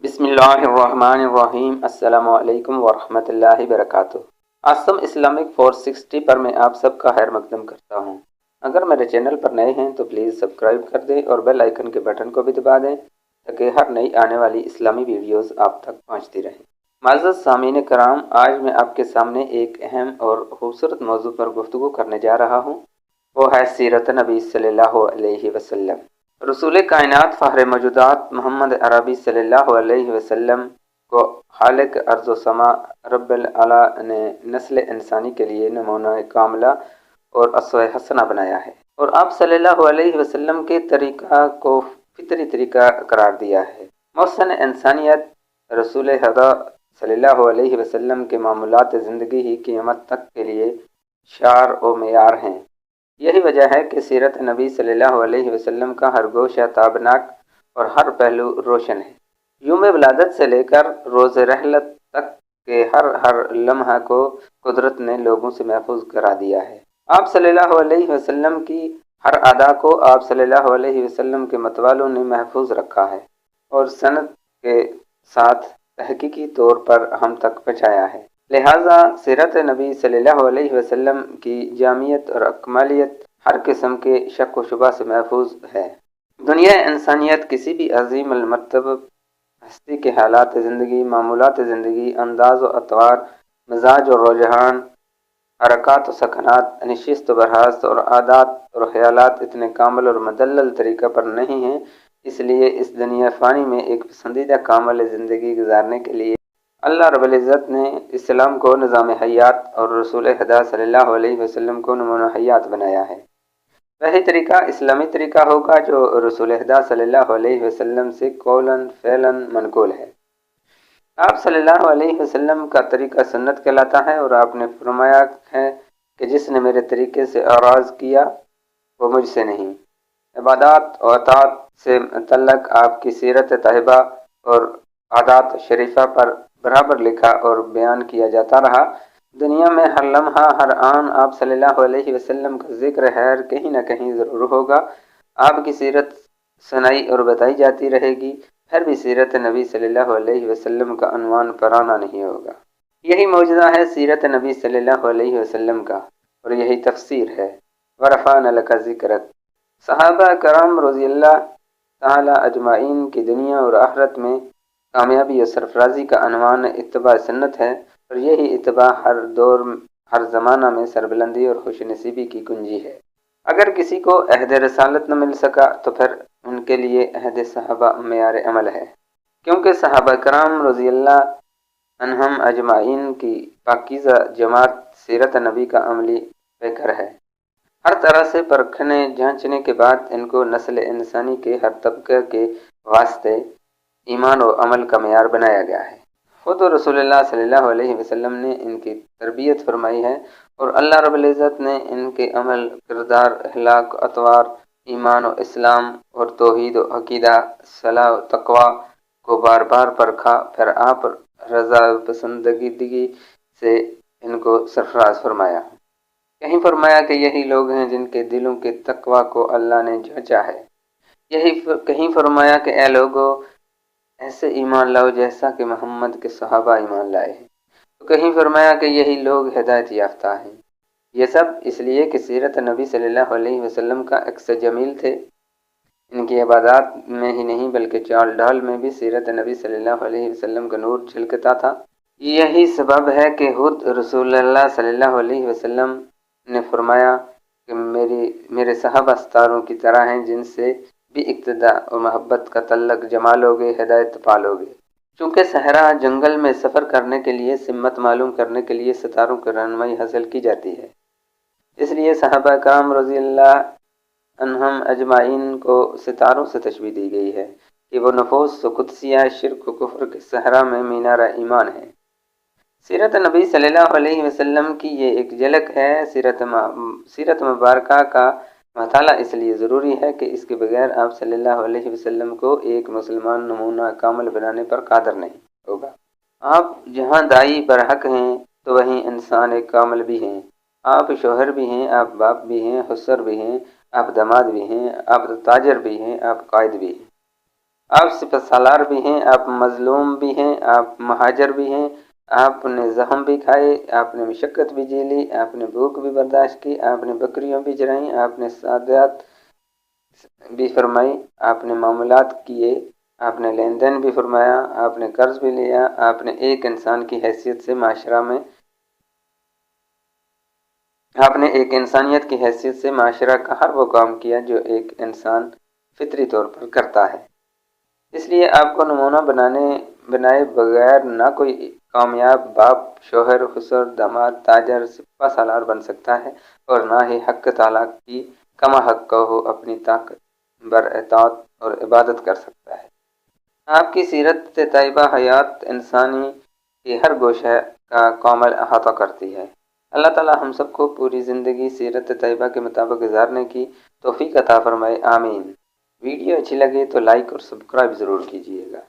بسم اللہ الرحمن الرحیم۔ السلام علیکم ورحمۃ اللہ وبرکاتہ۔ آسم اسلامک 460 پر میں آپ سب کا خیر مقدم کرتا ہوں۔ اگر میرے چینل پر نئے ہیں تو پلیز سبسکرائب کر دیں اور بیل آئیکن کے بٹن کو بھی دبا دیں تاکہ ہر نئی آنے والی اسلامی ویڈیوز آپ تک پہنچتی رہیں۔ معزز سامعین کرام، آج میں آپ کے سامنے ایک اہم اور خوبصورت موضوع پر گفتگو کرنے جا رہا ہوں، وہ ہے سیرت نبی صلی اللہ علیہ وسلم۔ رسول کائنات فخر موجودات محمد عربی صلی اللہ علیہ وسلم کو خالق ارض و سما رب العلا نے نسل انسانی کے لیے نمونہ کاملہ اور اسوہ حسنہ بنایا ہے، اور آپ صلی اللہ علیہ وسلم کے طریقہ کو فطری طریقہ قرار دیا ہے۔ محسن انسانیت رسول خدا صلی اللہ علیہ وسلم کے معمولات زندگی ہی قیامت تک کے لیے شعار و معیار ہیں۔ یہی وجہ ہے کہ سیرت نبی صلی اللہ علیہ وسلم کا ہر گوشہ تابناک اور ہر پہلو روشن ہے۔ یوم ولادت سے لے کر روز رحلت تک کے ہر لمحہ کو قدرت نے لوگوں سے محفوظ کرا دیا ہے۔ آپ صلی اللہ علیہ وسلم کی ہر ادا کو آپ صلی اللہ علیہ وسلم کے متوالوں نے محفوظ رکھا ہے اور سند کے ساتھ تحقیقی طور پر ہم تک پہنچایا ہے۔ لہٰذا سیرت نبی صلی اللہ علیہ وسلم کی جامعیت اور اکمالیت ہر قسم کے شک و شبہ سے محفوظ ہے۔ دنیا انسانیت کسی بھی عظیم المرتبہ ہستی کے حالات زندگی، معمولات زندگی، انداز و اطوار، مزاج و رجحان، حرکات و سکنات، نشست و برخاست اور عادات اور خیالات اتنے کامل اور مدلل طریقہ پر نہیں ہیں۔ اس لیے اس دنیا فانی میں ایک پسندیدہ کامل زندگی گزارنے کے لیے اللہ رب العزت نے اسلام کو نظام حیات اور رسول خدا صلی اللہ علیہ وسلم کو نمونہ حیات بنایا ہے۔ وہی طریقہ اسلامی طریقہ ہوگا جو رسول خدا صلی اللہ علیہ وسلم سے قولاً فعلاً منقول ہے۔ آپ صلی اللہ علیہ وسلم کا طریقہ سنت کہلاتا ہے، اور آپ نے فرمایا ہے کہ جس نے میرے طریقے سے آغاز کیا وہ مجھ سے نہیں۔ عبادات و اطاعت سے متعلق آپ کی سیرت طیبہ اور عادات شریفہ پر برابر لکھا اور بیان کیا جاتا رہا۔ دنیا میں ہر لمحہ ہر آن آپ صلی اللہ علیہ وسلم کا ذکر خیر کہیں نہ کہیں ضرور ہوگا۔ آپ کی سیرت سنائی اور بتائی جاتی رہے گی، پھر بھی سیرت نبی صلی اللہ علیہ وسلم کا عنوان پرانا نہیں ہوگا۔ یہی معجزہ ہے سیرت نبی صلی اللہ علیہ وسلم کا، اور یہی تفسیر ہے۔ ورفعنا لک ذکرک۔ صحابہ کرام رضی اللہ تعالی اجمعین کی دنیا اور آخرت میں کامیابی اور سرفرازی کا عنوان اتباع سنت ہے، اور یہی اتباع ہر دور ہر زمانہ میں سربلندی اور خوش نصیبی کی کنجی ہے۔ اگر کسی کو عہد رسالت نہ مل سکا تو پھر ان کے لیے عہد صحابہ معیار عمل ہے، کیونکہ صحابہ کرام رضی اللہ عنہم اجمعین کی پاکیزہ جماعت سیرت نبی کا عملی پیکر ہے۔ ہر طرح سے پرکھنے جانچنے کے بعد ان کو نسل انسانی کے ہر طبقے کے واسطے ایمان و عمل کا معیار بنایا گیا ہے۔ خود رسول اللہ صلی اللہ علیہ وسلم نے ان کی تربیت فرمائی ہے، اور اللہ رب العزت نے ان کے عمل، کردار، اخلاق، اطوار، ایمان و اسلام اور توحید و عقیدہ، صلاح و تقوی کو بار بار پرکھا، پھر آپ رضا و پسندیدگی سے ان کو سرفراز فرمایا۔ کہیں فرمایا کہ یہی لوگ ہیں جن کے دلوں کے تقوی کو اللہ نے جانچا ہے۔ کہیں فرمایا کہ اے لوگو ایسے ایمان لاؤ جیسا کہ محمد کے صحابہ ایمان لائے ہیں۔ تو کہیں فرمایا کہ یہی لوگ ہدایت یافتہ ہیں۔ یہ سب اس لیے کہ سیرت نبی صلی اللہ علیہ وسلم کا عکس جمیل تھے۔ ان کی عبادات میں ہی نہیں بلکہ چال ڈھال میں بھی سیرت نبی صلی اللہ علیہ وسلم کا نور جھلکتا تھا۔ یہی سبب ہے کہ خود رسول اللہ صلی اللہ علیہ وسلم نے فرمایا کہ میرے صحابہ ستاروں کی طرح ہیں، جن سے بھی اقتداء اور محبت کا تعلق جما لوگے، ہدایت پالوگے۔ چونکہ صحرا جنگل میں سفر کرنے کے لیے سمت معلوم کرنے کے لیے ستاروں کی رہنمائی حاصل کی جاتی ہے، اس لیے صحابہ کرام رضی اللہ عنہم اجمعین کو ستاروں سے تشبیہ دی گئی ہے کہ وہ نفوس و قدسیہ شرک و کفر کے صحرا میں مینارہ ایمان ہے۔ سیرت نبی صلی اللہ علیہ وسلم کی یہ ایک جھلک ہے۔ سیرت مبارکہ کا مطالعہ اس لیے ضروری ہے کہ اس کے بغیر آپ صلی اللہ علیہ وسلم کو ایک مسلمان نمونہ کامل بنانے پر قادر نہیں ہوگا۔ آپ جہاں دائی برحق ہیں تو وہیں انسان ایک کامل بھی ہیں۔ آپ شوہر بھی ہیں، آپ باپ بھی ہیں، خسر بھی ہیں، آپ داماد بھی ہیں، آپ تاجر بھی ہیں، آپ قائد بھی ہیں، آپ سپہ سالار بھی ہیں، آپ مظلوم بھی ہیں، آپ مہاجر بھی ہیں، آپ نے زخم بھی کھائے، آپ نے مشقت بھی جھیلی، آپ نے بھوک بھی برداشت کی، آپ نے بکریوں بھی چرائیں، آپ نے سعادت بھی فرمائی، آپ نے معاملات کیے، آپ نے لین دین بھی فرمایا، آپ نے قرض بھی لیا، آپ نے ایک انسان کی حیثیت سے معاشرہ میں آپ نے ایک انسانیت کی حیثیت سے معاشرہ کا ہر وہ کام کیا جو ایک انسان فطری طور پر کرتا ہے۔ اس لیے آپ کو نمونہ بنائے بغیر نہ کوئی کامیاب باپ، شوہر، خسر، داماد، تاجر، سپہ سالار بن سکتا ہے، اور نہ ہی حق تعالیٰ کی کما حق کو اپنی طاقت بر اطاعت اور عبادت کر سکتا ہے۔ آپ کی سیرت طیبہ حیات انسانی کے ہر گوشہ کا کامل احاطہ کرتی ہے۔ اللہ تعالی ہم سب کو پوری زندگی سیرت طیبہ کے مطابق گزارنے کی توفیق عطا فرمائے، آمین۔ ویڈیو اچھی لگے تو لائک اور سبسکرائب ضرور کیجیے گا۔